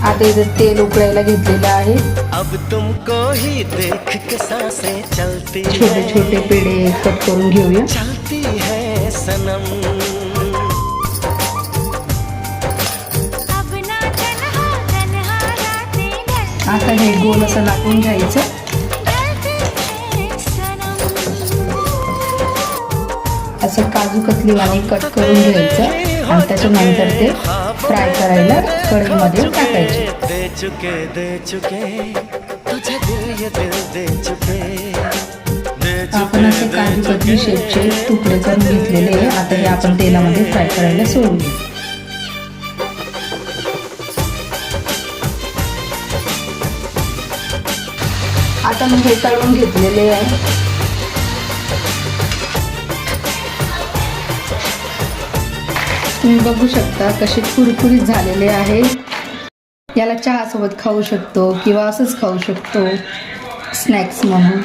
आता इथे तेल उकळायला घेतलेलं आहे। अब तुमको ही देख के सांसें चलती छोटे छोटे पेढे कट करून घेऊया। चलती है सनम। आता हे गोल असं लाटून घ्यायचं। असं काजू कतलीवाने कट करून घ्यायचं आणि त्याच्यानंतर ते फ्राय करायला कढईमध्ये टाकायचे। आपण असे काजू कतली शेपचे तुकडे करून घेतलेले आहे। आता हे आपण तेलामध्ये फ्राय करायला सोडूया। आता मी हे तळून घेतलेले आहे। तुम्ही बघू शकता कसे कुरकुरीत झालेले आहे। याला चहा सोबत खाऊ शकतो किंवा असंच खाऊ शकतो स्नॅक्स म्हणून।